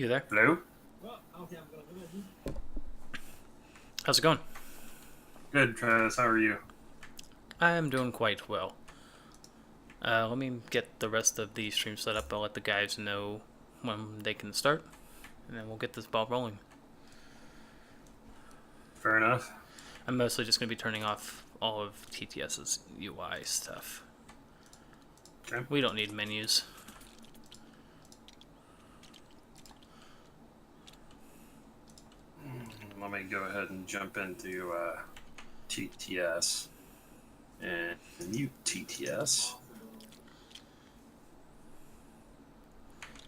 You there? Hello? How's it going? Good, Travis. How are you? I'm doing quite well. Let me get the rest of the stream set up. I'll let the guys know when they can start, and then we'll get this ball rolling. Fair enough. I'm mostly just going to be turning off all of TTS's UI stuff. Okay. We don't need menus. Let me go ahead and jump into TTS and mute TTS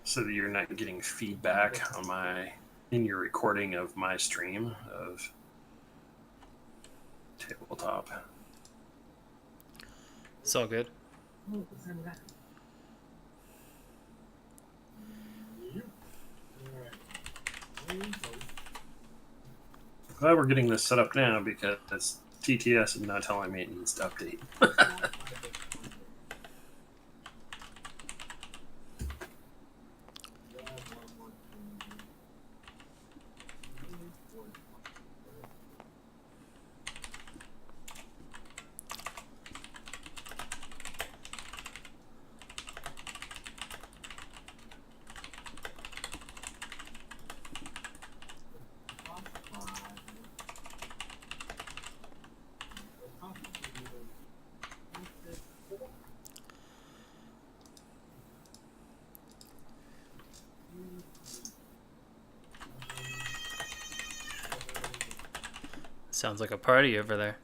so that you're not getting feedback on in your recording of my stream of tabletop. It's all good. Glad we're getting this set up now because TTS is not telling me it needs to update. Sounds like a party over there.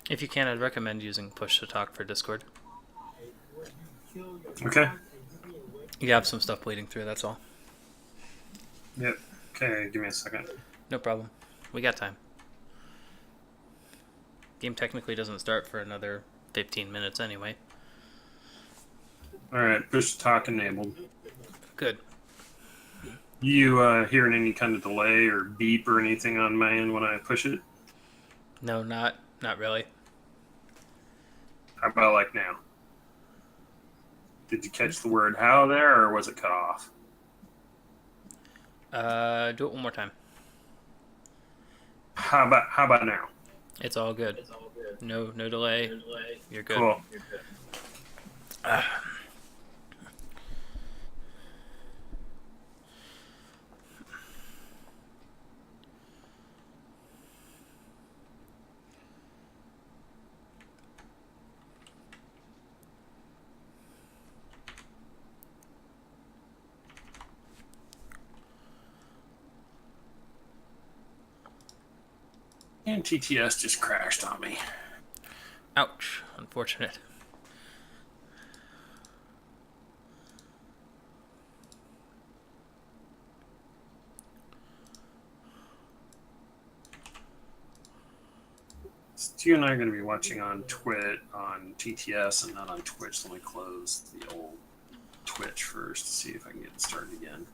If you can, I'd recommend using push to talk for Discord. Okay. You have some stuff bleeding through, that's all. Yep. Okay, give me a second. No problem. We got time. Game technically doesn't start for another 15 minutes anyway. Alright, push to talk enabled. Good. You hearing any kind of delay or beep or anything on my end when I push it? No, not really. How about like now? Did you catch the word how there, or was it cut off? Do it one more time. How about now? It's all good. No delay. You're good. Cool. And TTS just crashed on me. Ouch. Unfortunate. So you and I are going to be watching on TTS and not on Twitch. Let me close the old Twitch first to see if I can get it started again.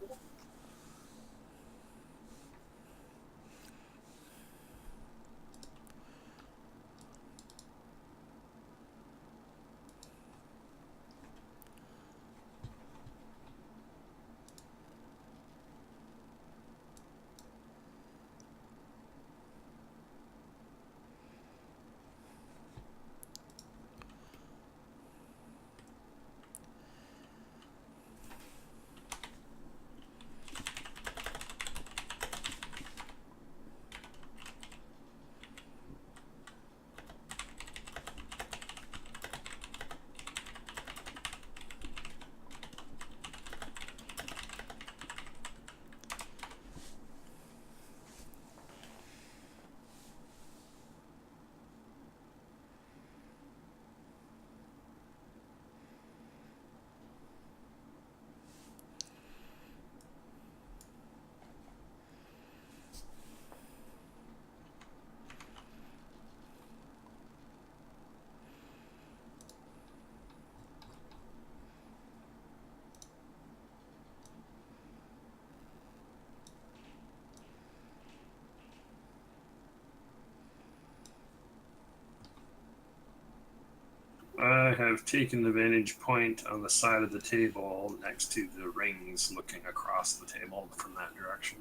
I have taken the vantage point on the side of the table next to the rings, looking across the table from that direction.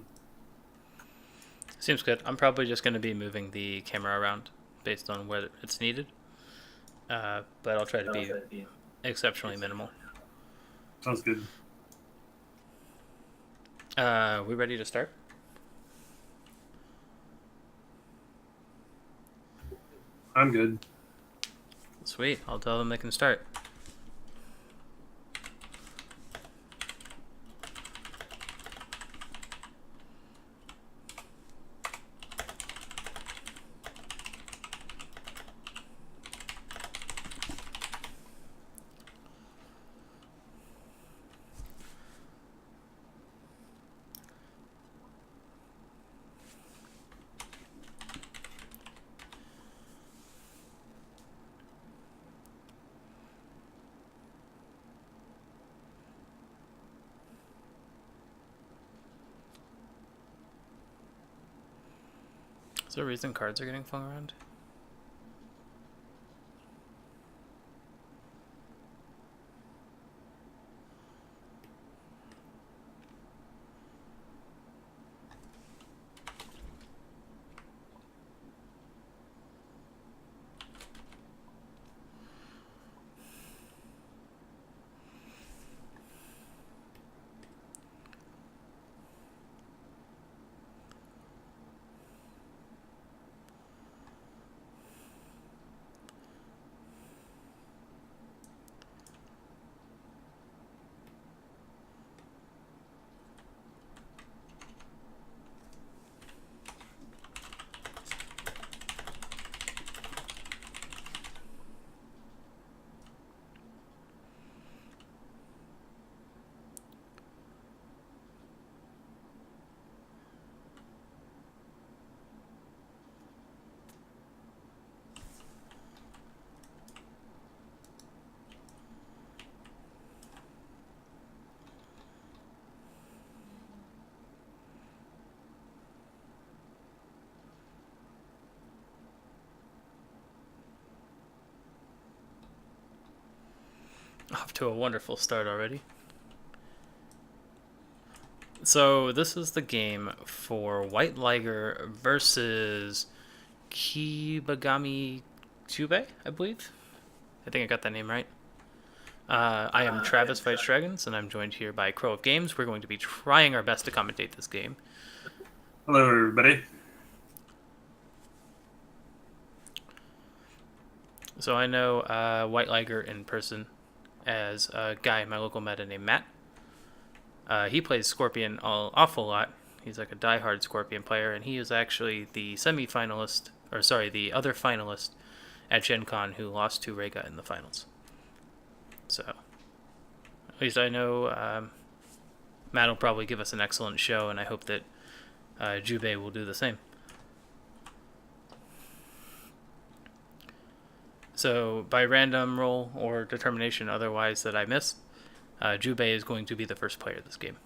Seems good. I'm probably just going to be moving the camera around based on where it's needed. But I'll try to be exceptionally minimal. Sounds good. We ready to start? I'm good. Sweet. I'll tell them they can start. Is there a reason cards are getting flung around? Off to a wonderful start already. So this is the game for White Liger versus Kibagami Jubei, I believe. I think I got that name right. I am Travis Fights Dragons, and I'm joined here by CrowOfGames. We're going to be trying our best to commentate this game. Hello, everybody. So I know White Liger in person as a guy in my local meta named Matt. He plays Scorpion an awful lot. He's like a diehard Scorpion player, and he is actually the the other finalist at GenCon who lost to Rega in the finals. So, at least I know Matt will probably give us an excellent show, and I hope that Jubei will do the same. So, by random roll or determination otherwise that I miss, Jubei is going to be the first player of this game.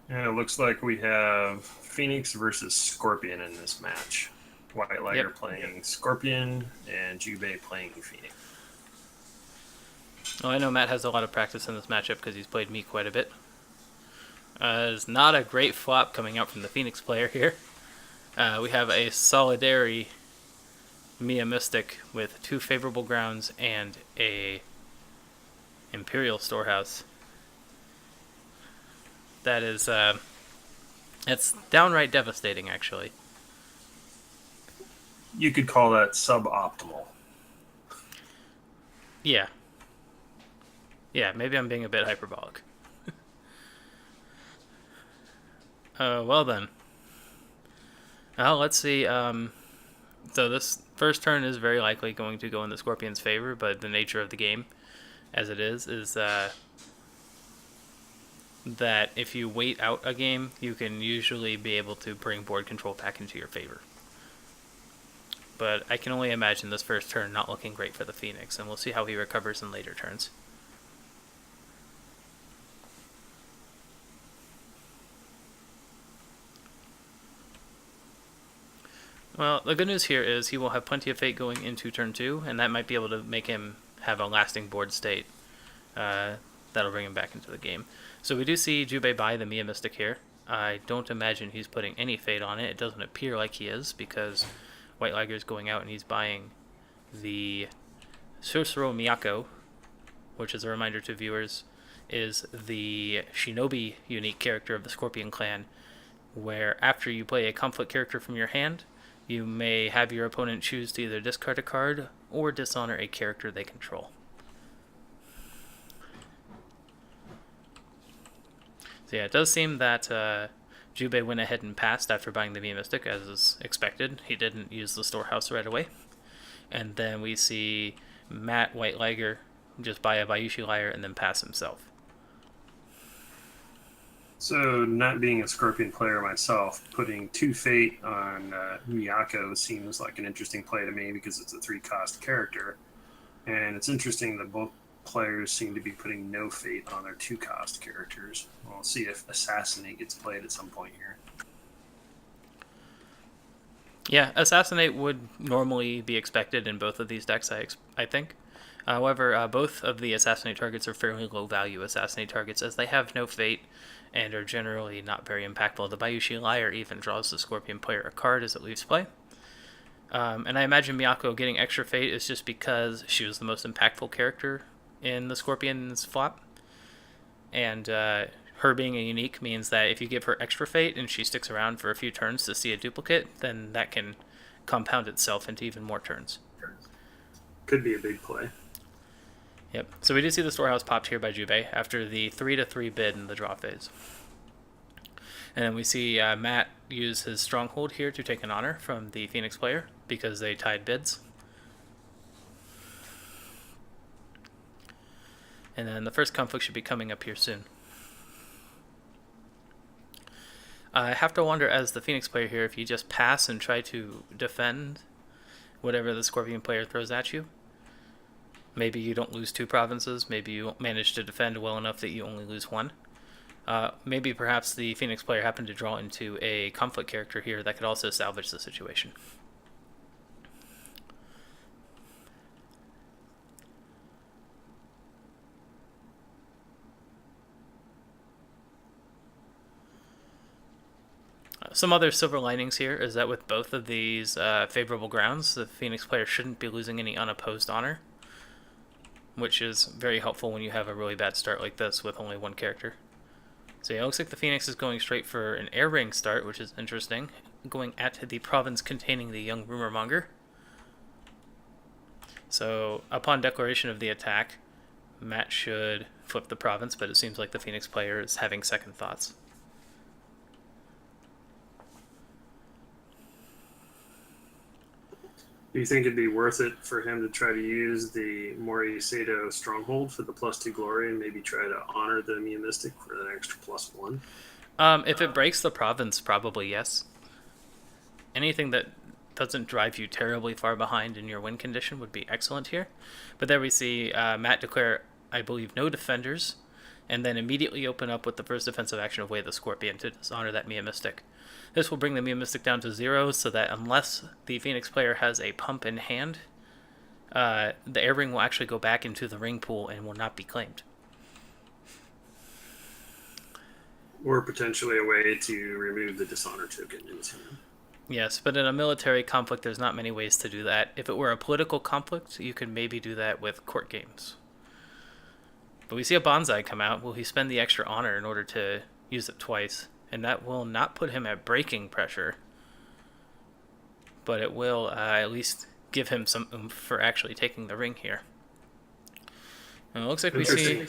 And it looks like we have Phoenix versus Scorpion in this match. White Liger playing Scorpion and Jubei playing Phoenix. Well, I know Matt has a lot of practice in this matchup because he's played me quite a bit. It's not a great flop coming out from the Phoenix player here. We have a Solidary Mia Mystic with 2 favorable grounds and a Imperial Storehouse. That is, it's downright devastating, actually. You could call that suboptimal. Yeah. Yeah, maybe I'm being a bit hyperbolic. Well then. Let's see. So this first turn is very likely going to go in the Scorpion's favor, but the nature of the game, as it is that if you wait out a game, you can usually be able to bring board control back into your favor. but I can only imagine this first turn not looking great for the Phoenix, and we'll see how he recovers in later turns. Well, the good news here is he will have plenty of fate going into turn 2, and that might be able to make him have a lasting board state. That'll bring him back into the game. So we do see Jubei buy the Mia Mystic here. I don't imagine he's putting any fate on it. It doesn't appear like he is, because White Liger's going out and he's buying the Susuro Miyako, which, is a reminder to viewers, is the Shinobi unique character of the Scorpion clan, where after you play a conflict character from your hand, you may have your opponent choose to either discard a card or dishonor a character they control. So yeah, it does seem that Jubei went ahead and passed after buying the Mia Mystic, as is expected. He didn't use the storehouse right away. And then we see Mat White Liger just buy a Bayushi Lyre and then pass himself. So, not being a Scorpion player myself, putting 2 fate on Miyako seems like an interesting play to me because it's a 3-cost character. And it's interesting that both players seem to be putting no fate on their 2-cost characters. We'll see if Assassinate gets played at some point here. Yeah, Assassinate would normally be expected in both of these decks, I think. However, both of the Assassinate targets are fairly low-value Assassinate targets, as they have no fate and are generally not very impactful. The Bayushi Lyre even draws the Scorpion player a card as it leaves play. And I imagine Miyako getting extra fate is just because she was the most impactful character in the Scorpion's flop. And her being a unique means that if you give her extra fate and she sticks around for a few turns to see a duplicate, then that can compound itself into even more turns. Could be a big play. Yep. So we do see the storehouse popped here by Jubei after the 3-3 bid in the draw phase. And then we see Matt use his stronghold here to take an honor from the Phoenix player because they tied bids. And then the first conflict should be coming up here soon. I have to wonder, as the Phoenix player here, if you just pass and try to defend whatever the Scorpion player throws at you. Maybe you don't lose 2 provinces. Maybe you manage to defend well enough that you only lose 1. Maybe perhaps the Phoenix player happened to draw into a conflict character here that could also salvage the situation. Some other silver linings here is that with both of these favorable grounds, the Phoenix player shouldn't be losing any unopposed honor, which is very helpful when you have a really bad start like this with only 1 character. So yeah, it looks like the Phoenix is going straight for an air ring start, which is interesting, going at the province containing the young rumor monger. So upon declaration of the attack, Matt should flip the province, but it seems like the Phoenix player is having second thoughts. Do you think it'd be worth it for him to try to use the Mori Sato Stronghold for the +2 glory and maybe try to honor the Mia Mystic for an extra +1? If it breaks the province, probably yes. Anything that doesn't drive you terribly far behind in your win condition would be excellent here. But there we see Matt declare, I believe, no defenders, and then immediately open up with the first defensive action of Way of the Scorpion to dishonor that Mia Mystic. This will bring the Mia Mystic down to 0, so that unless the Phoenix player has a pump in hand, the air ring will actually go back into the ring pool and will not be claimed. Or potentially a way to remove the dishonor token in his hand. Yes, but in a military conflict, there's not many ways to do that. If it were a political conflict, you could maybe do that with court games. But we see a Bonsai come out. Will he spend the extra honor in order to use it twice? And that will not put him at breaking pressure, but it will at least give him some oomph for actually taking the ring here. And it looks like we see...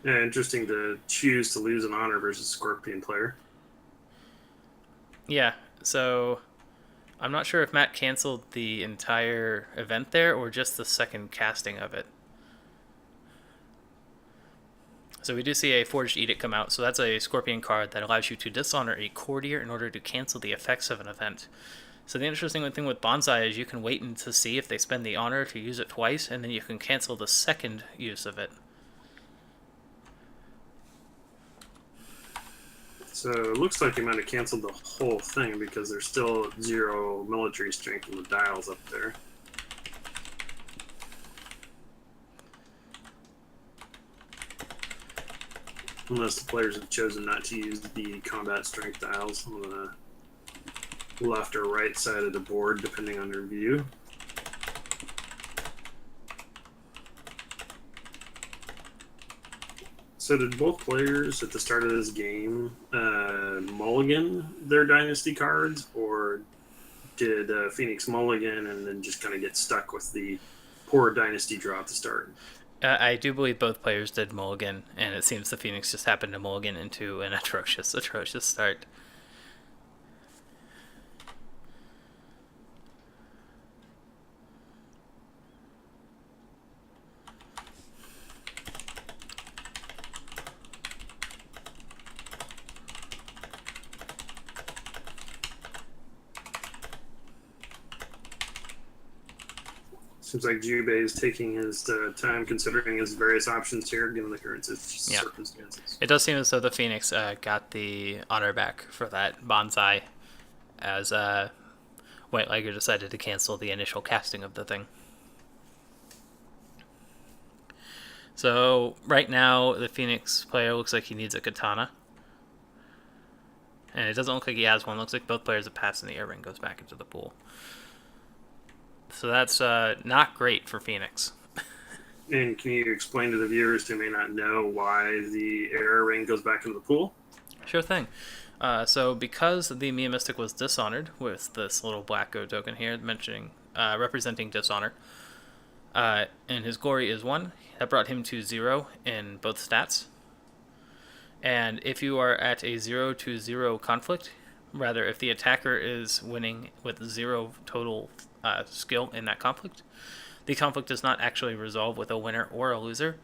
Yeah, interesting to choose to lose an honor versus Scorpion player. Yeah, so I'm not sure if Matt canceled the entire event there or just the second casting of it. So we do see a Forged Edict come out. So that's a Scorpion card that allows you to dishonor a courtier in order to cancel the effects of an event. So the interesting thing with Bonsai is you can wait to see if they spend the honor to use it twice, and then you can cancel the second use of it. So it looks like they might have canceled the whole thing because there's still 0 military strength in the dials up there. Unless the players have chosen not to use the combat strength dials on the left or right side of the board, depending on their view. So did both players at the start of this game mulligan their dynasty cards, or did Phoenix mulligan and then just kind of get stuck with the poor dynasty draw at the start? I do believe both players did mulligan, and it seems the Phoenix just happened to mulligan into an atrocious start. Seems like Jubei is taking his time considering his various options here, given the current circumstances. It does seem as though the Phoenix got the honor back for that Bonsai, as White Liger decided to cancel the initial casting of the thing. So right now, the Phoenix player looks like he needs a katana. And it doesn't look like he has one. It looks like both players have passed and the air ring goes back into the pool. So that's not great for Phoenix. And can you explain to the viewers who may not know why the air ring goes back into the pool? Sure thing. So because the Mia Mystic was dishonored with this little black go token here, representing dishonor, and his glory is 1, that brought him to 0 in both stats. And if you are at a 0-0 conflict, rather if the attacker is winning with 0 total skill in that conflict, the conflict does not actually resolve with a winner or a loser,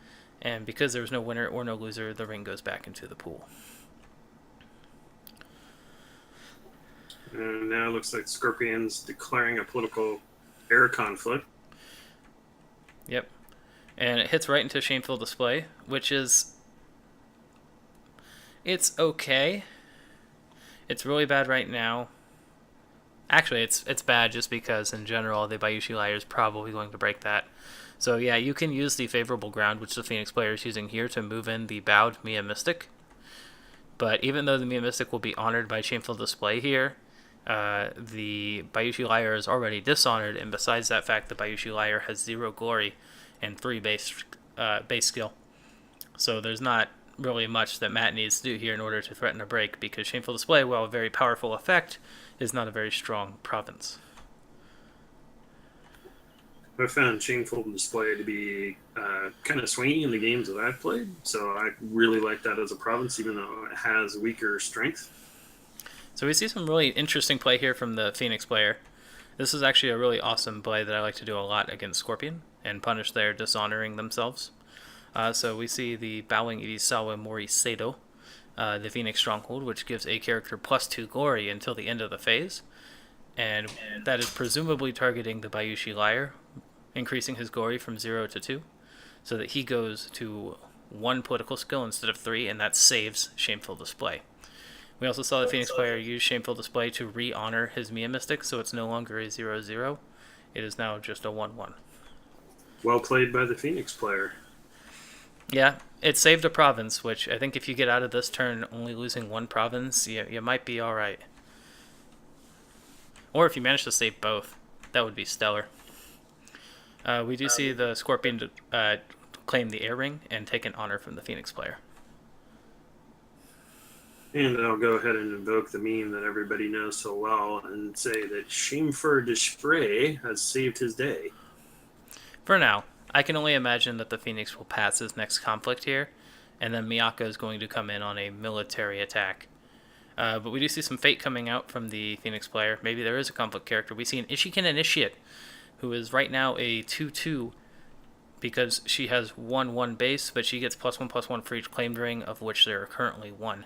and because there's no winner or no loser, the ring goes back into the pool. And now it looks like Scorpion's declaring a political air conflict. Yep. And it hits right into Shameful Display, which is... it's okay. It's really bad right now. Actually, it's bad just because, in general, the Bayushi Liar is probably going to break that. So, yeah, you can use the favorable ground, which the Phoenix player is using here, to move in the bowed Mia Mystic. But even though the Mia Mystic will be honored by Shameful Display here, the Bayushi Liar is already dishonored, and besides that fact, the Bayushi Liar has 0 glory and 3 base skill. So there's not really much that Matt needs to do here in order to threaten a break, because Shameful Display, while a very powerful effect, is not a very strong province. I found Shameful Display to be kind of swingy in the games that I've played, so I really like that as a province, even though it has weaker strength. So we see some really interesting play here from the Phoenix player. This is actually a really awesome play that I like to do a lot against Scorpion, and punish their dishonoring themselves. So we see the Bowing Irisawa Mori Seido, the Phoenix Stronghold, which gives a character +2 glory until the end of the phase. And that is presumably targeting the Bayushi Liar, increasing his glory from 0 to 2, so that he goes to 1 political skill instead of 3, and that saves Shameful Display. We also saw the Phoenix player use Shameful Display to re-honor his Mia Mystic, so it's no longer a 0-0. It is now just a 1-1. Well played by the Phoenix player. Yeah, it saved a province, which I think if you get out of this turn only losing 1 province, you might be alright. Or if you manage to save both, that would be stellar. We do see the Scorpion claim the air ring and take an honor from the Phoenix player. And I'll go ahead and invoke the meme that everybody knows so well and say that Shameful Display has saved his day. For now. I can only imagine that the Phoenix will pass his next conflict here, and then Miyako is going to come in on a military attack. But we do see some fate coming out from the Phoenix player. Maybe there is a conflict character. We see an Ishiken Initiate, who is right now a 2-2, because she has 1-1 base, but she gets +1/+1 for each claimed ring, of which there are currently 1.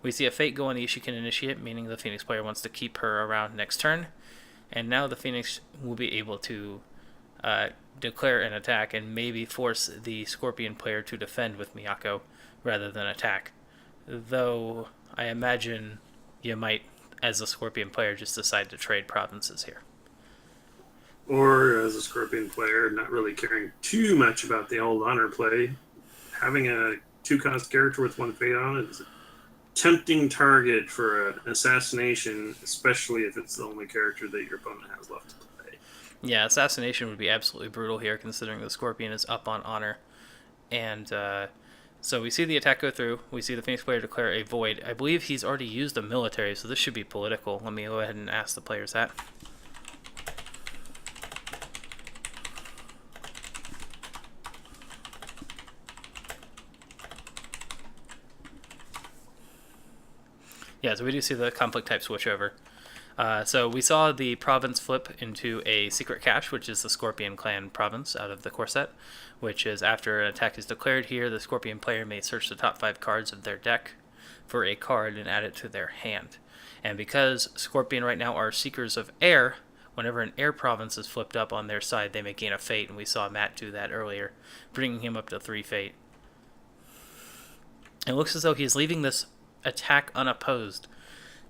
We see a fate go on the Ishiken Initiate, meaning the Phoenix player wants to keep her around next turn. And now the Phoenix will be able to declare an attack and maybe force the Scorpion player to defend with Miyako rather than attack. Though I imagine you might, as a Scorpion player, just decide to trade provinces here. Or as a Scorpion player, not really caring too much about the old honor play, having a 2-cost character with 1 fate on it is a tempting target for an assassination, especially if it's the only character that your opponent has left to play. Yeah, assassination would be absolutely brutal here, considering the Scorpion is up on honor. And so we see the attack go through. We see the Phoenix player declare a void. I believe he's already used a military, so this should be political. Let me go ahead and ask the players that. Yeah, so we do see the conflict type switch over. So we saw the province flip into a secret cache, which is the Scorpion Clan province out of the core set, which is after an attack is declared here, the Scorpion player may search the top 5 cards of their deck for a card and add it to their hand. And because Scorpion right now are seekers of air, whenever an air province is flipped up on their side, they may gain a fate, and we saw Matt do that earlier, bringing him up to 3 fate. It looks as though he's leaving this attack unopposed.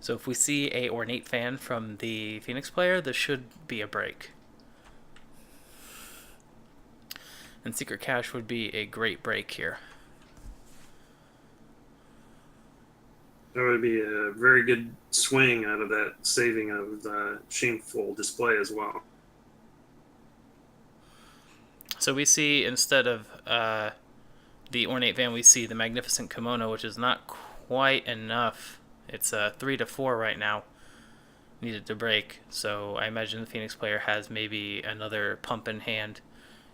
So if we see a ornate fan from the Phoenix player, this should be a break. And secret cache would be a great break here. That would be a very good swing out of that saving of the shameful display as well. So we see, instead of the ornate fan, we see the magnificent kimono, which is not quite enough. It's 3 to 4 right now, needed to break. So I imagine the Phoenix player has maybe another pump in hand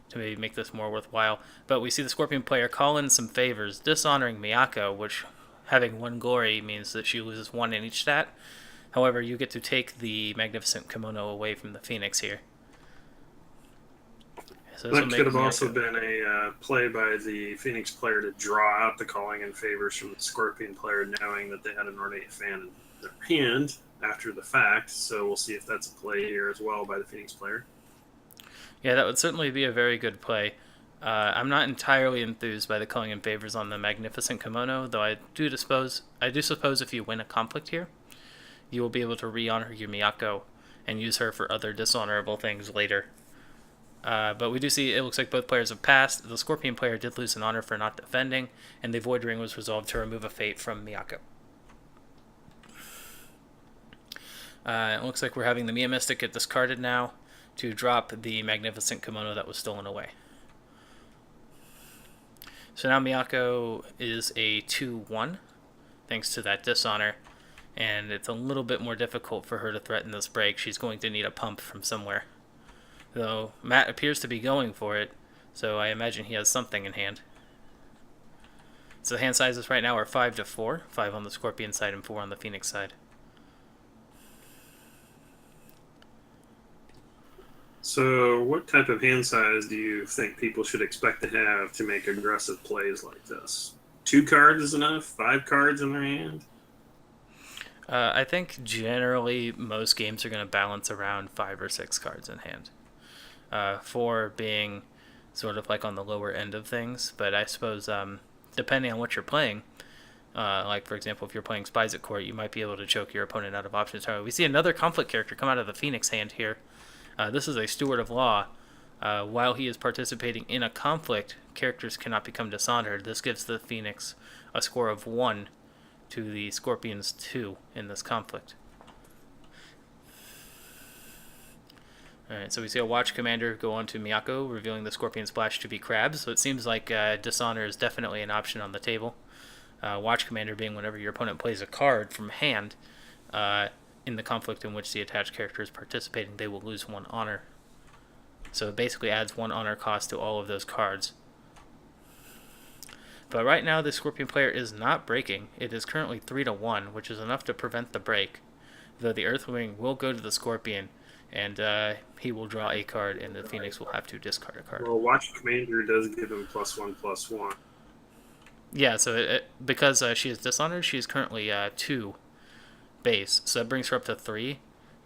to maybe make this more worthwhile. But we see the Scorpion player call in some favors, dishonoring Miyako, which having 1 glory means that she loses 1 in each stat. However, you get to take the magnificent kimono away from the Phoenix here. So that could have also been a play by the Phoenix player to draw out the calling in favors from the Scorpion player, knowing that they had an ornate fan in their hand after the fact. So we'll see if that's a play here as well by the Phoenix player. Yeah, that would certainly be a very good play. I'm not entirely enthused by the calling in favors on the magnificent kimono, though I do suppose if you win a conflict here, you will be able to re-honor your Miyako and use her for other dishonorable things later. But we do see it looks like both players have passed. The Scorpion player did lose an honor for not defending, and the Void Ring was resolved to remove a fate from Miyako. It looks like we're having the Mia Mystic get discarded now to drop the magnificent kimono that was stolen away. So now Miyako is a 2-1, thanks to that dishonor, and it's a little bit more difficult for her to threaten this break. She's going to need a pump from somewhere. Though Matt appears to be going for it, so I imagine he has something in hand. So the hand sizes right now are 5 to 4, 5 on the Scorpion side and 4 on the Phoenix side. So what type of hand size do you think people should expect to have to make aggressive plays like this? 2 cards is enough? 5 cards in their hand? I think generally most games are going to balance around 5 or 6 cards in hand. 4 being sort of like on the lower end of things, but I suppose depending on what you're playing, like for example if you're playing Spies at Court, you might be able to choke your opponent out of options. We see another conflict character come out of the Phoenix hand here. This is a Steward of Law. While he is participating in a conflict, characters cannot become dishonored. This gives the Phoenix a score of 1 to the Scorpion's 2 in this conflict. Alright, so we see a Watch Commander go on to Miyako, revealing the Scorpion Splash to be crabs. So it seems like Dishonor is definitely an option on the table. Watch Commander being whenever your opponent plays a card from hand in the conflict in which the attached character is participating, they will lose 1 honor. So it basically adds 1 honor cost to all of those cards. But right now the Scorpion player is not breaking. It is currently 3 to 1, which is enough to prevent the break. Though the Earthwing will go to the Scorpion, and he will draw a card, and the Phoenix will have to discard a card. Well, Watch Commander does give him +1/+1. Yeah, so because she is dishonored, she is currently 2 base. So that brings her up to 3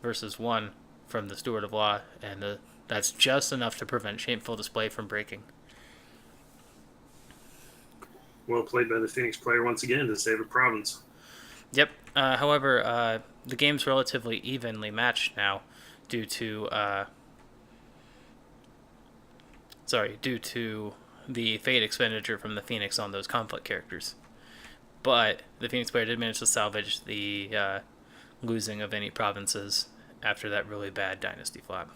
versus 1 from the Steward of Law, and that's just enough to prevent Shameful Display from breaking. Well played by the Phoenix player once again to save a province. Yep. However, the game's relatively evenly matched now due to the fate expenditure from the Phoenix on those conflict characters. But the Phoenix player did manage to salvage the losing of any provinces after that really bad dynasty flop.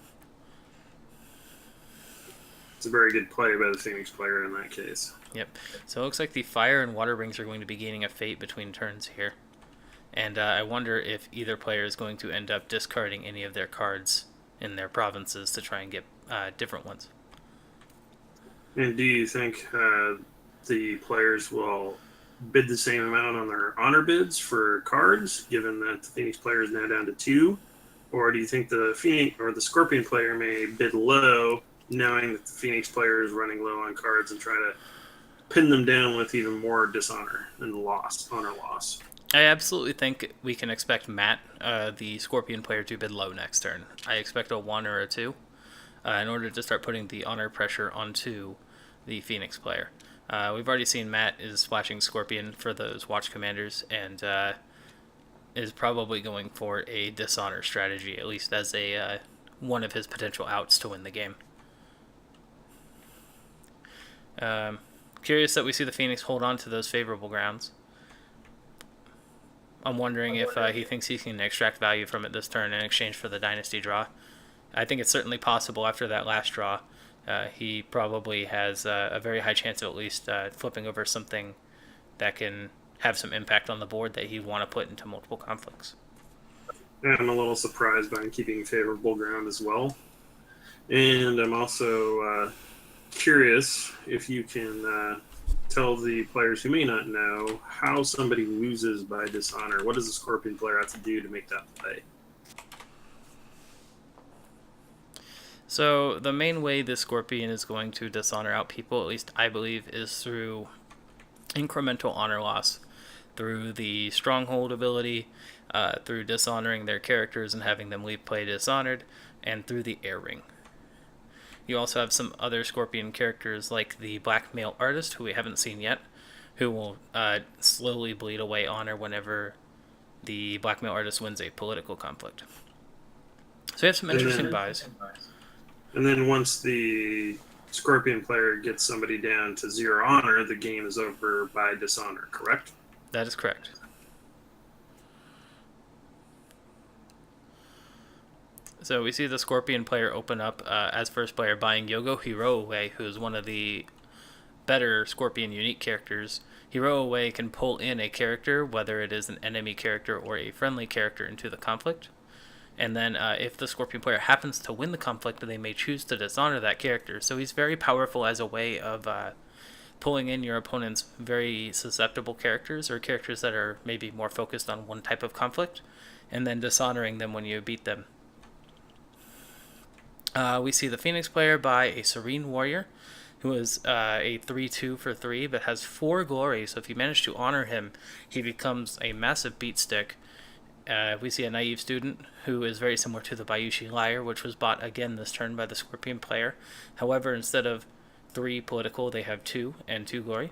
It's a very good play by the Phoenix player in that case. Yep. So it looks like the fire and water rings are going to be gaining a fate between turns here. And I wonder if either player is going to end up discarding any of their cards in their provinces to try and get different ones. And do you think the players will bid the same amount on their honor bids for cards, given that the Phoenix player is now down to 2? Or do you think the Phoenix or the Scorpion player may bid low, knowing that the Phoenix player is running low on cards and try to pin them down with even more dishonor and honor loss? I absolutely think we can expect Matt, the Scorpion player, to bid low next turn. I expect a 1 or a 2 in order to start putting the honor pressure onto the Phoenix player. We've already seen Matt is splashing Scorpion for those Watch Commanders and is probably going for a dishonor strategy, at least as a one of his potential outs to win the game. Curious that we see the Phoenix hold on to those favorable grounds. I'm wondering if he thinks he can extract value from it this turn in exchange for the Dynasty draw. I think it's certainly possible after that last draw. He probably has a very high chance of at least flipping over something that can have some impact on the board that he'd want to put into multiple conflicts. I'm a little surprised by him keeping favorable ground as well. And I'm also curious if you can tell the players who may not know how somebody loses by dishonor. What does the Scorpion player have to do to make that play? So the main way the Scorpion is going to dishonor out people, at least I believe, is through incremental honor loss, through the Stronghold ability, through dishonoring their characters and having them leave play dishonored, and through the Air Ring. You also have some other Scorpion characters like the Blackmail Artist, who we haven't seen yet, who will slowly bleed away honor whenever the Blackmail Artist wins a political conflict. So you have some interesting buys. And then once the Scorpion player gets somebody down to 0 honor, the game is over by dishonor, correct? That is correct. So we see the Scorpion player open up as first player buying Yogo Hiroue, who's one of the better Scorpion unique characters. Hiroue can pull in a character, whether it is an enemy character or a friendly character, into the conflict. And then if the Scorpion player happens to win the conflict, they may choose to dishonor that character. So he's very powerful as a way of pulling in your opponent's very susceptible characters or characters that are maybe more focused on one type of conflict, and then dishonoring them when you beat them. We see the Phoenix player buy a Serene Warrior, who is a 3/2 for 3, but has 4 glory. So if you manage to honor him, he becomes a massive beat stick. We see a Naive Student, who is very similar to the Bayushi Liar, which was bought again this turn by the Scorpion player. However, instead of 3 political, they have 2 and 2 glory.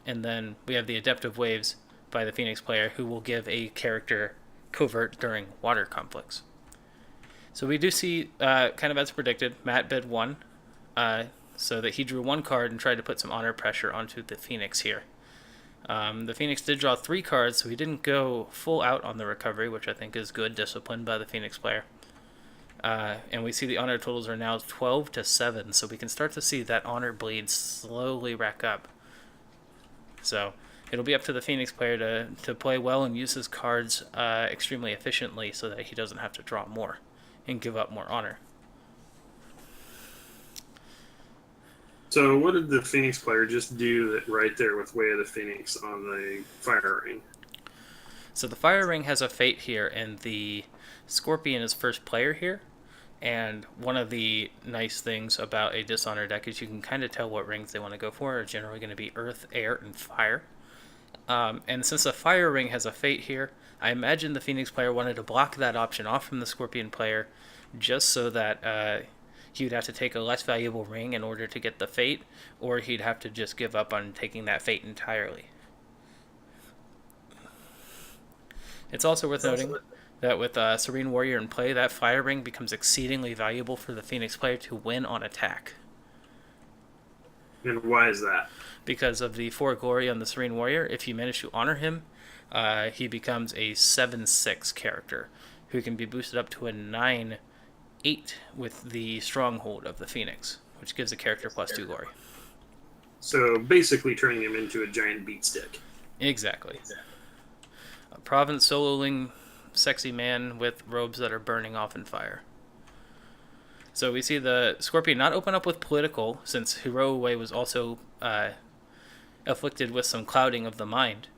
And then we have the Adept of Waves by the Phoenix player, who will give a character covert during water conflicts. So we do see, kind of as predicted, Matt bid 1, so that he drew 1 card and tried to put some honor pressure onto the Phoenix here. The Phoenix did draw 3 cards, so he didn't go full out on the recovery, which I think is good discipline by the Phoenix player. And we see the honor totals are now 12-7, so we can start to see that honor bleed slowly rack up. So it'll be up to the Phoenix player to play well and use his cards extremely efficiently so that he doesn't have to draw more and give up more honor. So what did the Phoenix player just do right there with Way of the Phoenix on the Fire Ring? So the Fire Ring has a fate here, and the Scorpion is first player here. And one of the nice things about a Dishonor deck is you can kind of tell what rings they want to go for. Are generally going to be Earth, Air, and Fire. And since the Fire Ring has a fate here, I imagine the Phoenix player wanted to block that option off from the Scorpion player just so that he would have to take a less valuable ring in order to get the fate, or he'd have to just give up on taking that fate entirely. It's also worth noting that with Serene Warrior in play, that fire ring becomes exceedingly valuable for the Phoenix player to win on attack. And why is that? Because of the 4 glory on the Serene Warrior, if you manage to honor him, he becomes a 7/6 character who can be boosted up to a 9/8 with the stronghold of the Phoenix, which gives a character +2 glory. So basically turning him into a giant beat stick. Exactly. A province soloing sexy man with robes that are burning off in fire. So we see the Scorpion not open up with political, since Hiroue was also afflicted with some clouding of the mind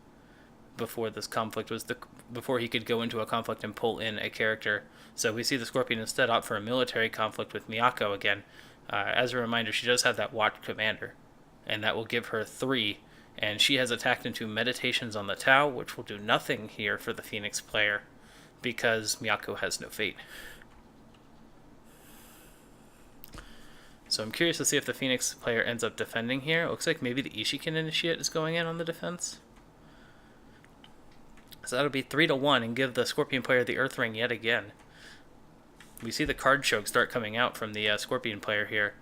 before this conflict before he could go into a conflict and pull in a character. So we see the Scorpion instead opt for a military conflict with Miyako again. As a reminder, she does have that Watch Commander, and that will give her 3. And she has attacked into Meditations on the Tau, which will do nothing here for the Phoenix player because Miyako has no fate. So I'm curious to see if the Phoenix player ends up defending here. It looks like maybe the Ishikin Initiate is going in on the defense. So that'll be 3-1 and give the Scorpion player the Earth Ring yet again. We see the card choke start coming out from the Scorpion player here,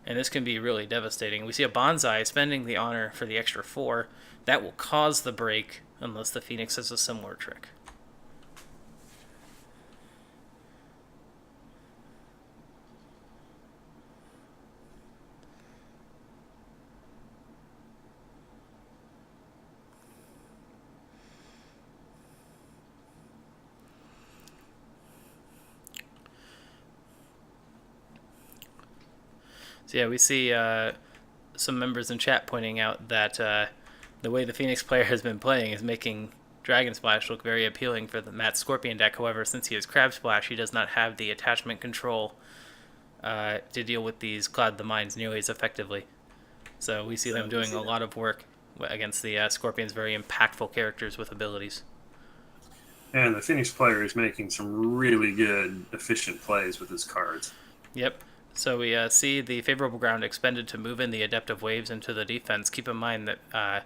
and this can be really devastating. We see a Bonsai spending the honor for the extra 4. That will cause the break unless the Phoenix has a similar trick. So yeah, we see some members in chat pointing out that the way the Phoenix player has been playing is making Dragon Splash look very appealing for the Mat Scorpion deck. However, since he has Crab Splash, he does not have the attachment control to deal with these Cloud the Minds nearly as effectively. So we see them doing a lot of work against the Scorpion's very impactful characters with abilities. And the Phoenix player is making some really good, efficient plays with his cards. Yep. So we see the favorable ground expended to move in the Adept of Waves into the defense. Keep in mind that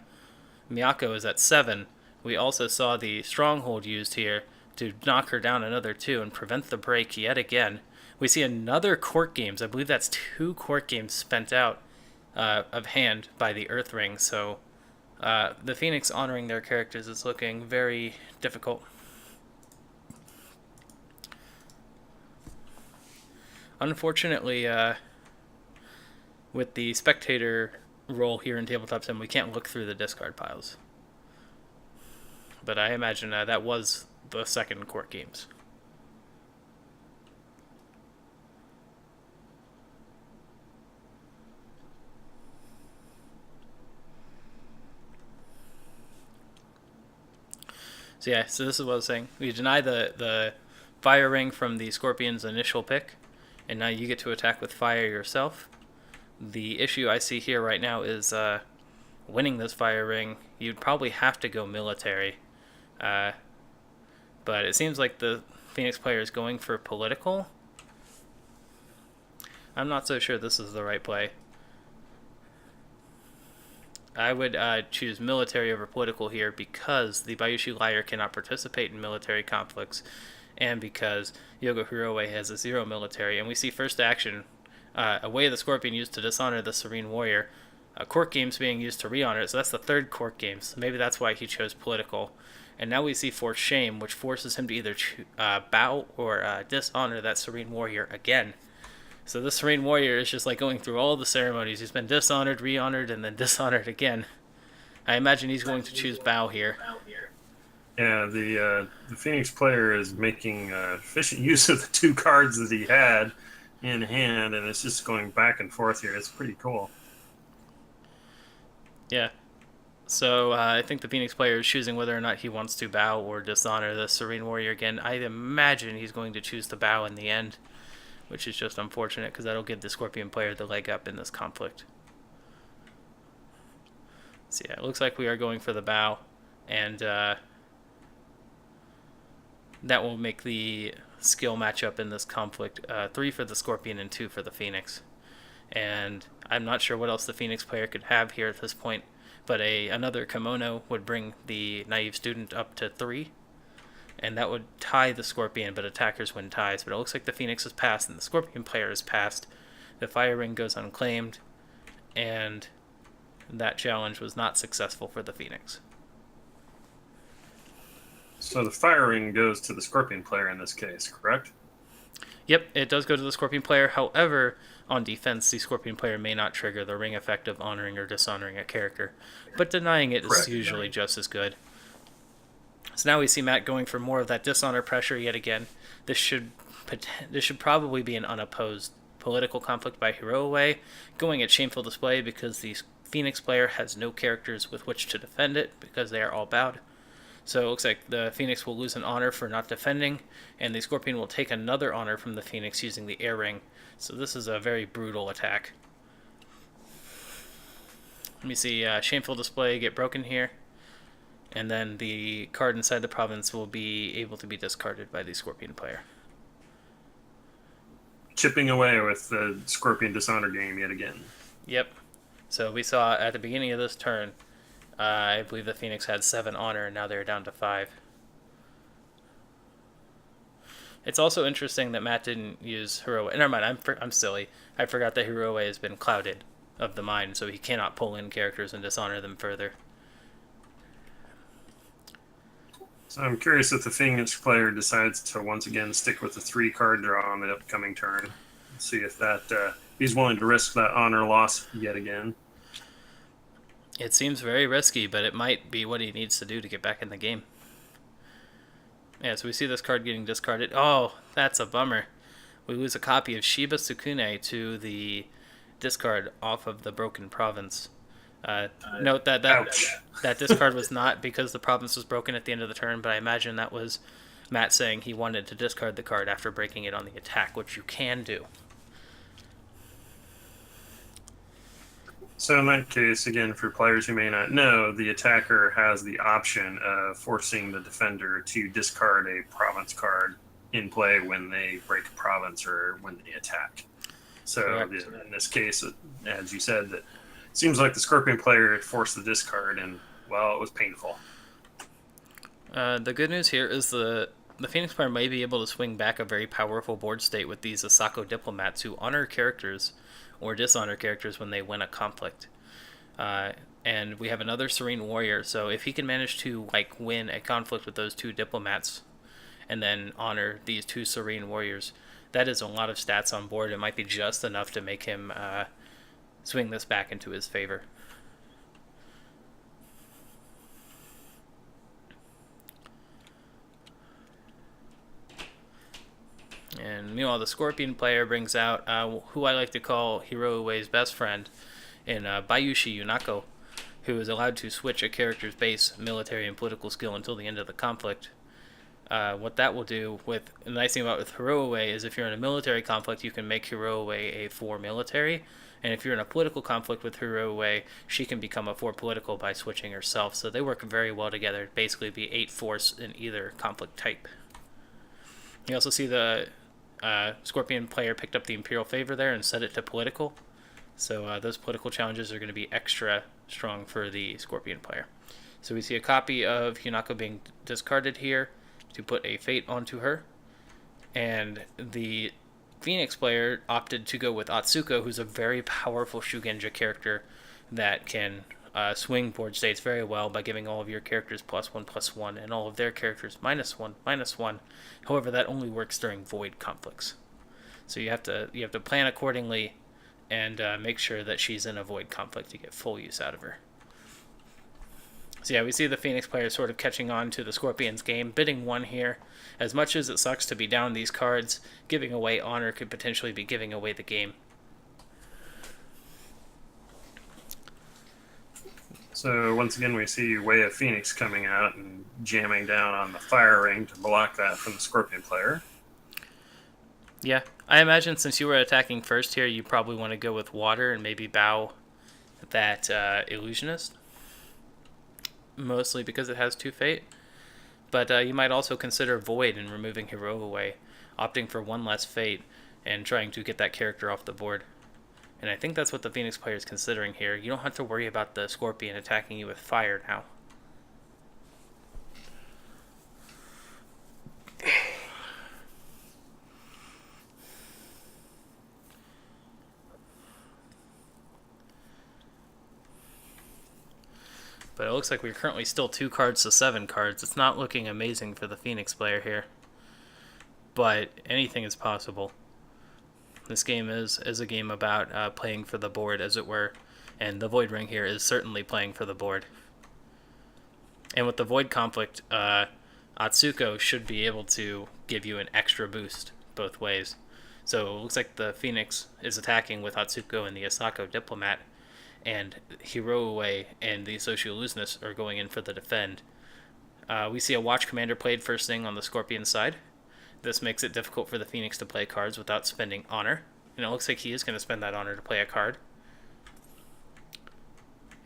Miyako is at 7. We also saw the Stronghold used here to knock her down another 2 and prevent the break yet again. We see another Court Games. I believe that's 2 Court Games spent out of hand by the Earth Ring. So the Phoenix honoring their characters is looking very difficult. Unfortunately, with the spectator role here in Tabletop Sim, we can't look through the discard piles. But I imagine that was the second Court Games. So yeah, so this is what I was saying. We deny the fire ring from the Scorpion's initial pick, and now you get to attack with fire yourself. The issue I see here right now is winning this fire ring, you'd probably have to go military. But it seems like the Phoenix player is going for political. I'm not so sure this is the right play. I would choose military over political here because the Bayushi Liar cannot participate in military conflicts, and because Yogo Hiroue has a 0 military. And we see first action, a way the Scorpion used to dishonor the Serene Warrior, Court Games being used to re-honor it, so that's the third Court Games. So maybe that's why he chose political. And now we see Force Shame, which forces him to either bow or dishonor that Serene Warrior again. So this Serene Warrior is just like going through all the ceremonies. He's been dishonored, re-honored, and then dishonored again. I imagine he's going to choose bow here. Yeah, the Phoenix player is making efficient use of the 2 cards that he had in hand, and it's just going back and forth here. It's pretty cool. Yeah. So I think the Phoenix player is choosing whether or not he wants to bow or dishonor the Serene Warrior again. I imagine he's going to choose to bow in the end, which is just unfortunate because that'll give the Scorpion player the leg up in this conflict. So yeah, it looks like we are going for the bow, and that will make the skill matchup in this conflict. 3 for the Scorpion and 2 for the Phoenix. And I'm not sure what else the Phoenix player could have here at this point, but another kimono would bring the naive student up to 3, and that would tie the Scorpion, but attackers win ties. But it looks like the Phoenix is passed and the Scorpion player is passed. The fire ring goes unclaimed, and that challenge was not successful for the Phoenix. So the fire ring goes to the Scorpion player in this case, correct? Yep, it does go to the Scorpion player. However, on defense, the Scorpion player may not trigger the ring effect of honoring or dishonoring a character, but denying it is usually just as good. So now we see Matt going for more of that dishonor pressure yet again. This should probably be an unopposed political conflict by Hiroue, going at shameful display because the Phoenix player has no characters with which to defend it because they are all bowed. So it looks like the Phoenix will lose an honor for not defending, and the Scorpion will take another honor from the Phoenix using the air ring. So this is a very brutal attack. Let me see shameful display get broken here, and then the card inside the province will be able to be discarded by the Scorpion player. Chipping away with the Scorpion dishonor game yet again. Yep. So we saw at the beginning of this turn, I believe the Phoenix had 7 honor, and now they're down to 5. It's also interesting that Matt didn't use Hiroue. Never mind, I'm silly. I forgot that Hiroue has been clouded of the mind, so he cannot pull in characters and dishonor them further. So I'm curious if the Phoenix player decides to once again stick with the 3-card draw on the upcoming turn. See if that he's willing to risk that honor loss yet again. It seems very risky, but it might be what he needs to do to get back in the game. Yeah, so we see this card getting discarded. Oh, that's a bummer. We lose a copy of Shiba Tsukune to the discard off of the broken province. Note that discard was not because the province was broken at the end of the turn, but I imagine that was Matt saying he wanted to discard the card after breaking it on the attack, which you can do. So in that case, again, for players who may not know, the attacker has the option of forcing the defender to discard a province card in play when they break a province or when they attack. So in this case, as you said, that seems like the Scorpion player forced the discard, and, well, it was painful. The good news here is the Phoenix player may be able to swing back a very powerful board state with these Asako diplomats who honor characters or dishonor characters when they win a conflict. And we have another Serene Warrior, so if he can manage to win a conflict with those 2 diplomats and then honor these 2 Serene Warriors, that is a lot of stats on board. It might be just enough to make him swing this back into his favor. And meanwhile, the Scorpion player brings out who I like to call Hiroue's best friend in Bayushi Yunako, who is allowed to switch a character's base military and political skill until the end of the conflict. What that will do with the nice thing about with Hiroue is if you're in a military conflict, you can make Hiroue a 4 military, and if you're in a political conflict with Hiroue, she can become a 4 political by switching herself. So they work very well together. It'd basically be 8 force in either conflict type. You also see the Scorpion player picked up the Imperial Favor there and set it to political. So those political challenges are going to be extra strong for the Scorpion player. So we see a copy of Hinako being discarded here to put a fate onto her. And the Phoenix player opted to go with Atsuko, who's a very powerful Shugenja character that can swing board states very well by giving all of your characters +1/+1 and all of their characters -1/-1. However, that only works during void conflicts. So you have to plan accordingly and make sure that she's in a void conflict to get full use out of her. So yeah, we see the Phoenix player sort of catching on to the Scorpion's game, bidding 1 here. As much as it sucks to be down these cards, giving away honor could potentially be giving away the game. So once again, we see Way of Phoenix coming out and jamming down on the fire ring to block that from the Scorpion player. Yeah, I imagine since you were attacking first here, you probably want to go with water and maybe bow that illusionist. Mostly because it has 2 fate. But you might also consider void and removing Hiroue away. opting for one less fate and trying to get that character off the board. And I think that's what the Phoenix player is considering here. You don't have to worry about the Scorpion attacking you with fire now. But it looks like we're currently still 2 cards to 7 cards. It's not looking amazing for the Phoenix player here. But anything is possible. This game is a game about playing for the board, as it were. And the Void Ring here is certainly playing for the board. And with the Void Conflict, Atsuko should be able to give you an extra boost both ways. So it looks like the Phoenix is attacking with Atsuko and the Asako Diplomat, and Hiroue and the Socioluznis are going in for the defend. We see a Watch Commander played first thing on the Scorpion side. This makes it difficult for the Phoenix to play cards without spending honor. And it looks like he is going to spend that honor to play a card.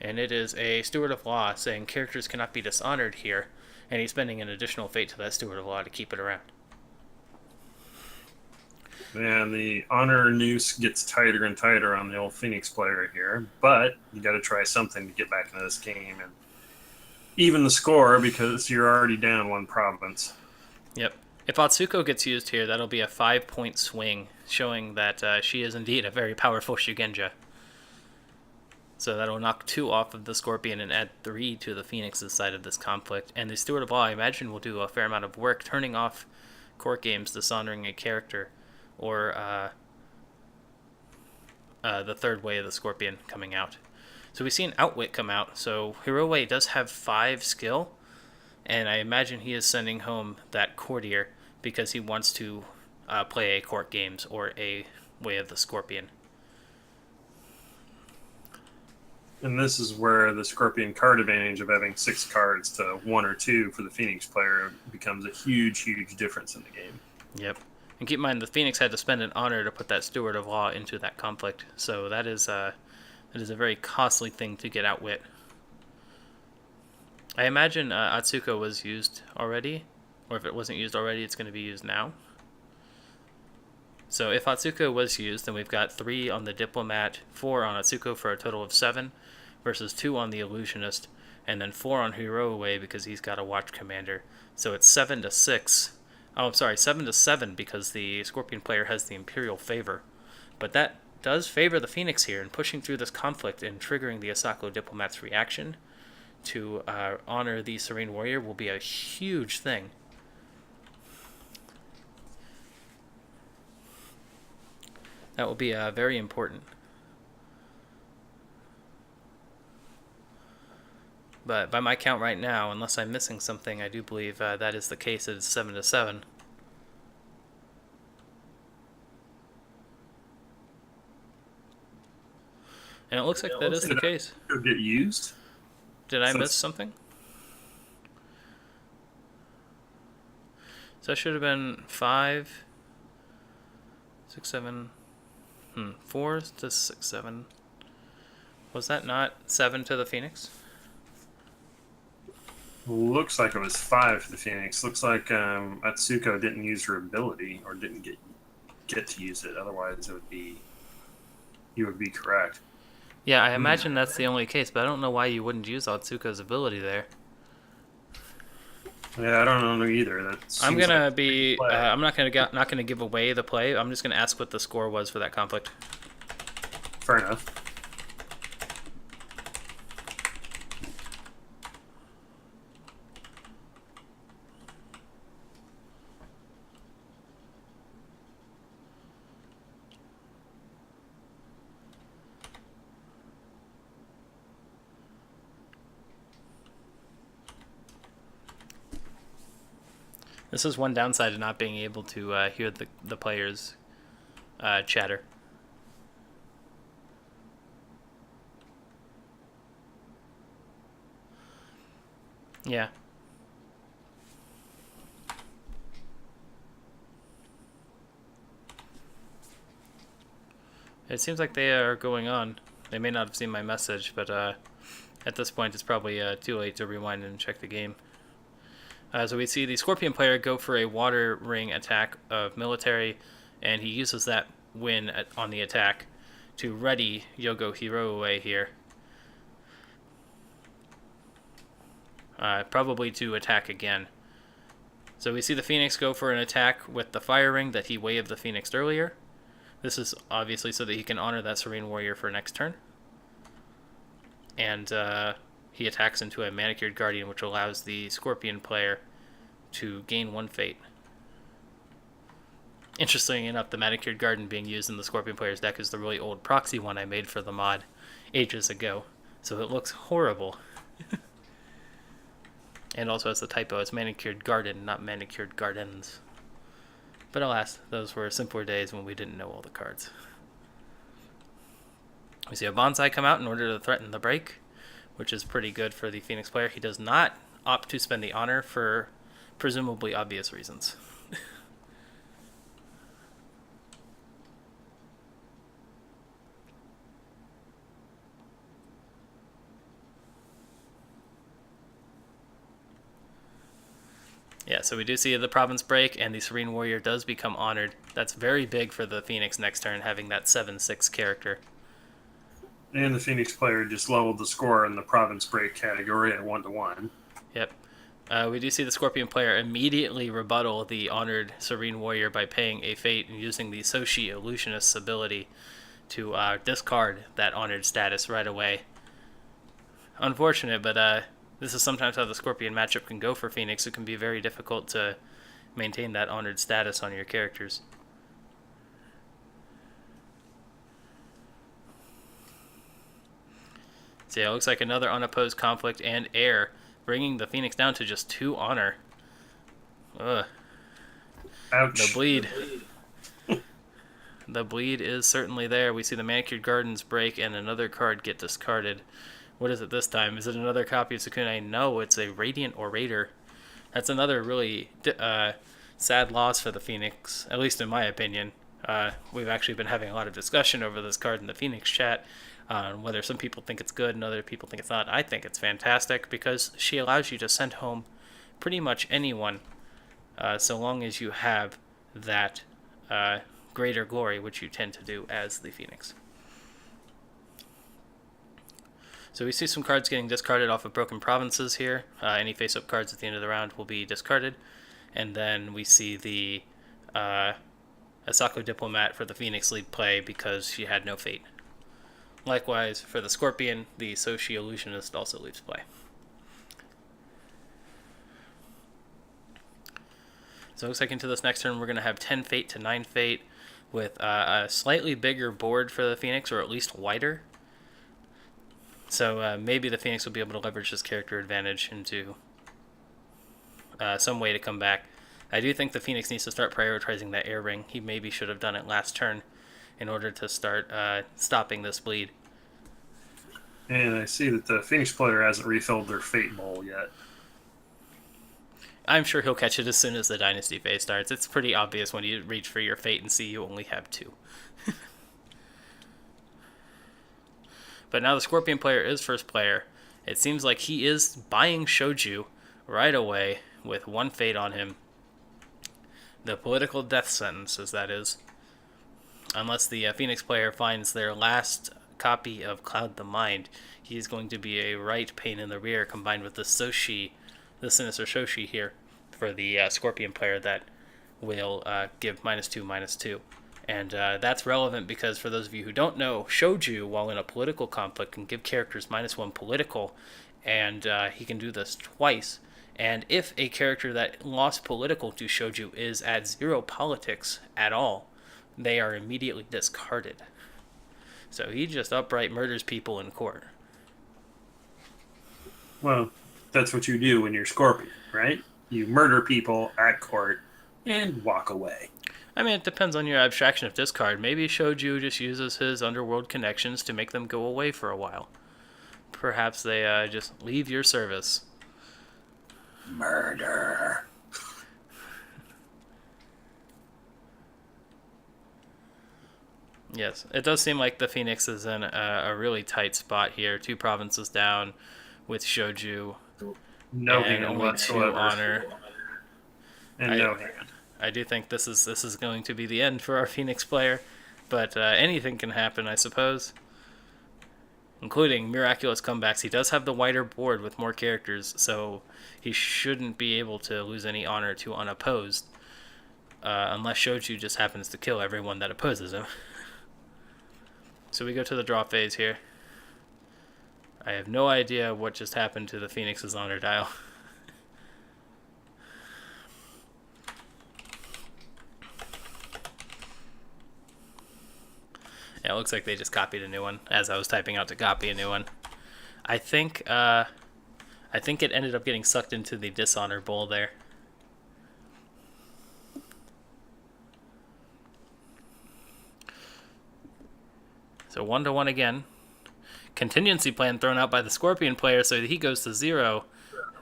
And it is a Steward of Law saying characters cannot be dishonored here, and he's spending an additional fate to that Steward of Law to keep it around. Man, the honor noose gets tighter and tighter on the old Phoenix player here, but you got to try something to get back into this game and even the score, because you're already down 1 province. Yep. If Atsuko gets used here, that'll be a 5-point swing, showing that she is indeed a very powerful Shugenja. So that'll knock 2 off of the Scorpion and add 3 to the Phoenix's side of this conflict. And the Steward of Law, I imagine, will do a fair amount of work turning off court games, dishonoring a character, or the third way of the Scorpion coming out. So we see an Outwit come out. So Hiroue does have 5 skill, and I imagine he is sending home that Courtier because he wants to play a court games or a way of the Scorpion. And this is where the Scorpion card advantage of having 6 cards to 1 or 2 for the Phoenix player becomes a huge, huge difference in the game. Yep. And keep in mind, the Phoenix had to spend an honor to put that Steward of Law into that conflict. So that is a very costly thing to get Outwit. I imagine Atsuko was used already. Or if it wasn't used already, it's going to be used now. So if Atsuko was used, then we've got 3 on the Diplomat, 4 on Atsuko for a total of 7, versus 2 on the Illusionist, and then 4 on Hiroue because he's got a Watch Commander. So it's 7 to 6. Oh, I'm sorry, 7 to 7 because the Scorpion player has the Imperial favor. But that does favor the Phoenix here in pushing through this conflict and triggering the Asako Diplomat's reaction to honor the Serene Warrior will be a huge thing. That will be very important. But by my count right now, unless I'm missing something, I do believe that is the case. It is 7 to 7. And it looks like that is the case. Could get used. Did I miss something? So that should have been 5, 6, 7, 4 to 6, 7. Was that not 7 to the Phoenix? Looks like it was 5 for the Phoenix. Looks like Atsuko didn't use her ability, or didn't get to use it. Otherwise, you would be correct. Yeah, I imagine that's the only case, but I don't know why you wouldn't use Atsuko's ability there. Yeah, I don't know either. I'm gonna be. I'm not gonna give away the play. I'm just gonna ask what the score was for that conflict. Fair enough. This is one downside of not being able to hear the players' chatter. Yeah. It seems like they are going on. They may not have seen my message, but at this point it's probably too late to rewind and check the game. So we see the Scorpion player go for a water ring attack of military, and he uses that win on the attack to ready Yogo Hiroue here. Probably to attack again. So we see the Phoenix go for an attack with the fire ring that he waved the Phoenix earlier. This is obviously so that he can honor that Serene Warrior for next turn. And he attacks into a Manicured Guardian, which allows the Scorpion player to gain 1 fate. Interestingly enough, the Manicured Guardian being used in the Scorpion player's deck is the really old proxy one I made for the mod ages ago. So it looks horrible. And also has the typo, it's Manicured Garden, not Manicured Gardens. But alas, those were simpler days when we didn't know all the cards. We see a Bonsai come out in order to threaten the break, which is pretty good for the Phoenix player. He does not opt to spend the honor for presumably obvious reasons. Yeah, so we do see the province break, and the Serene Warrior does become honored. That's very big for the Phoenix next turn, having that 7/6 character. And the Phoenix player just leveled the score in the province break category at 1-1. Yep. We do see the Scorpion player immediately rebuttal the honored Serene Warrior by paying a fate and using the Soshi Illusionist's ability to discard that honored status right away. Unfortunate, but this is sometimes how the Scorpion matchup can go for Phoenix. It can be very difficult to maintain that honored status on your characters. So yeah, it looks like another unopposed conflict and air, bringing the Phoenix down to just 2 honor. Ugh. Ouch. The bleed. The bleed is certainly there. We see the Manicured Gardens break and another card get discarded. What is it this time? Is it another copy of Sukune? No, it's a Radiant Orator. That's another really sad loss for the Phoenix, at least in my opinion. We've actually been having a lot of discussion over this card in the Phoenix chat, whether some people think it's good and other people think it's not. I think it's fantastic because she allows you to send home pretty much anyone, so long as you have that greater glory, which you tend to do as the Phoenix. So we see some cards getting discarded off of Broken Provinces here. Any face-up cards at the end of the round will be discarded. And then we see the Asako Diplomat for the Phoenix lead play because she had no fate. Likewise, for the Scorpion, the Soshi Illusionist also leaves play. So it looks like into this next turn we're going to have 10 fate to 9 fate with a slightly bigger board for the Phoenix, or at least wider. So maybe the Phoenix will be able to leverage this character advantage into some way to come back. I do think the Phoenix needs to start prioritizing that air ring. He maybe should have done it last turn in order to start stopping this bleed. And I see that the Phoenix player hasn't refilled their Fate Bowl yet. I'm sure he'll catch it as soon as the Dynasty phase starts. It's pretty obvious when you reach for your fate and see you only have 2. But now the Scorpion player is first player. It seems like he is buying Shoju right away with 1 fate on him. The political death sentence, as that is. Unless the Phoenix player finds their last copy of Cloud the Mind, he is going to be a right pain in the rear combined with the Soshi, the Sinister Shoshi here for the Scorpion player that will give -2/-2. And that's relevant because for those of you who don't know, Shoju, while in a political conflict, can give characters -1 political, and he can do this twice. And if a character that lost political to Shoju is at 0 politics at all, they are immediately discarded. So he just outright murders people in court. Well, that's what you do when you're Scorpion, right? You murder people at court and walk away. I mean, it depends on your abstraction of discard. Maybe Shoju just uses his underworld connections to make them go away for a while. Perhaps they just leave your service. Murder. Yes, it does seem like the Phoenix is in a really tight spot here. 2 provinces down with Shoju. No and hand only 2 whatsoever. honor. And no hand. I do think this is going to be the end for our Phoenix player, but anything can happen, I suppose, including miraculous comebacks. He does have the wider board with more characters, so he shouldn't be able to lose any honor to unopposed, unless Shoju just happens to kill everyone that opposes him. So we go to the draw phase here. I have no idea what just happened to the Phoenix's honor dial. Yeah, it looks like they just copied a new one as I was typing out to copy a new one. I think it ended up getting sucked into the dishonor bowl there. So 1-1 again. Contingency plan thrown out by the Scorpion player, so he goes to 0.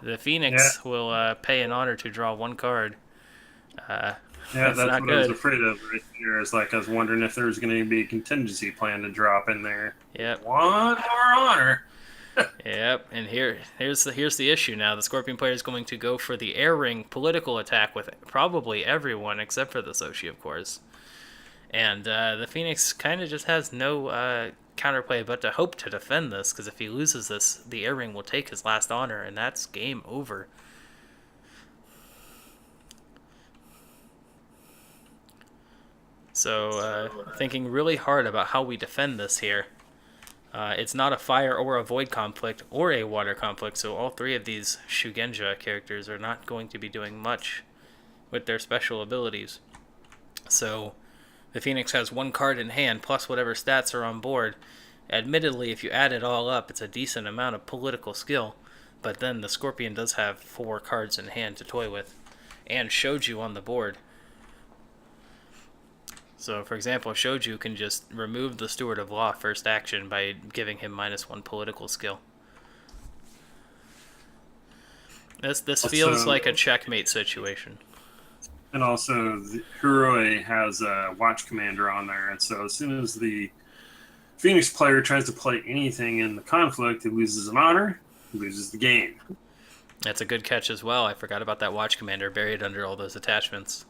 The Phoenix will pay an honor to draw 1 card. Yeah, that's not what good. I was afraid of right here. Is like I was wondering if there was going to be a contingency plan to drop in there. Yep. 1 more honor. Yep, and here's the issue now. The Scorpion player is going to go for the air ring political attack with probably everyone except for the Soshi, of course. And the Phoenix kind of just has no counterplay but to hope to defend this, because if he loses this, the air ring will take his last honor, and that's game over. So thinking really hard about how we defend this here. It's not a fire or a void conflict or a water conflict, so all 3 of these Shugenja characters are not going to be doing much with their special abilities. So the Phoenix has 1 card in hand plus whatever stats are on board. Admittedly, if you add it all up, it's a decent amount of political skill, but then the Scorpion does have 4 cards in hand to toy with, and Shoju on the board. So, for example, Shoju can just remove the Steward of Law first action by giving him -1 political skill. This feels like a checkmate situation. And also, Hiroi has a Watch Commander on there, and so as soon as the Phoenix player tries to play anything in the conflict, he loses an honor, he loses the game. That's a good catch as well. I forgot about that Watch Commander buried under all those attachments.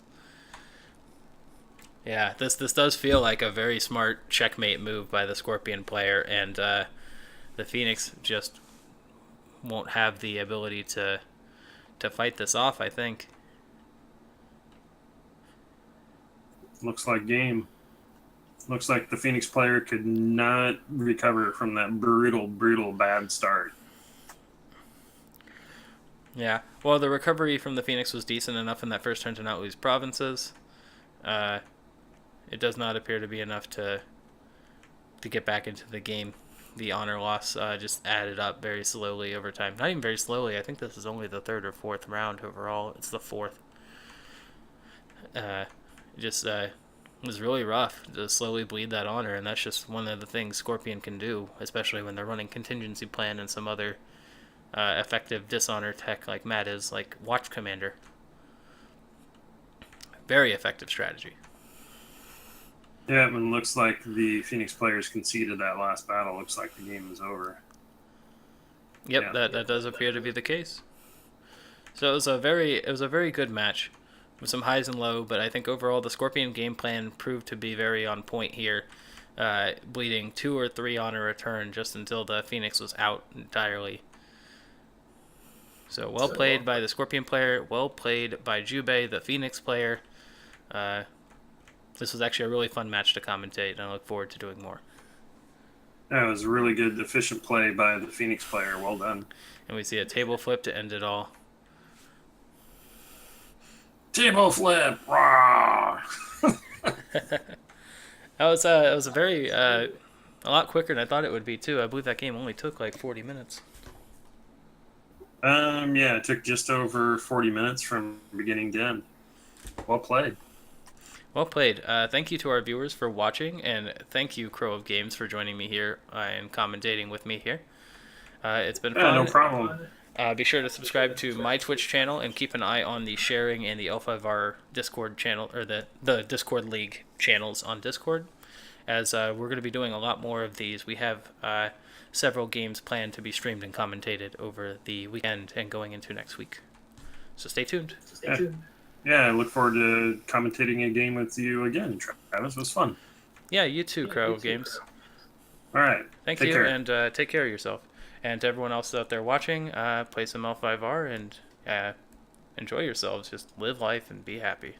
Yeah, this does feel like a very smart checkmate move by the Scorpion player, and the Phoenix just won't have the ability to fight this off, I think. Looks like game. Looks like the Phoenix player could not recover from that brutal bad start. Yeah, well, the recovery from the Phoenix was decent enough in that first turn to not lose provinces. It does not appear to be enough to get back into the game. The honor loss just added up very slowly over time. Not even very slowly. I think this is only the 3rd or 4th round overall. It's the 4th. It was really rough to slowly bleed that honor, and that's just one of the things Scorpion can do, especially when they're running contingency plan and some other effective dishonor tech like Matt is, like Watch Commander. Very effective strategy. Yeah, and looks like the Phoenix players conceded that last battle. Looks like the game is over. Yep, yeah. That does appear to be the case. So it was a very good match with some highs and lows, but I think overall the Scorpion game plan proved to be very on point here, bleeding 2 or 3 on a return just until the Phoenix was out entirely. So well played by the Scorpion player, well played by Jubei, the Phoenix player. This was actually a really fun match to commentate, and I look forward to doing more. That was a really good, efficient play by the Phoenix player. Well done. And we see a table flip to end it all. Table flip! Rah! That was a very a lot quicker than I thought it would be too. I believe that game only took like 40 minutes. Yeah, it took just over 40 minutes from beginning to end. Well played. Well played. Thank you to our viewers for watching, and thank you, CrowOfGames, for joining me here and commentating with me here. It's been fun. No problem. Be sure to subscribe to my Twitch channel and keep an eye on the sharing and the L5R Discord channel, or the Discord League channels on Discord. as we're going to be doing a lot more of these. We have several games planned to be streamed and commentated over the weekend and going into next week. So stay tuned. Yeah, I look forward to commentating a game with you again, Travis. It was fun. Yeah, you too, CrowOfGames. All right. Thank you, and take care of yourself. And to everyone else out there watching, play some L5R and enjoy yourselves. Just live life and be happy.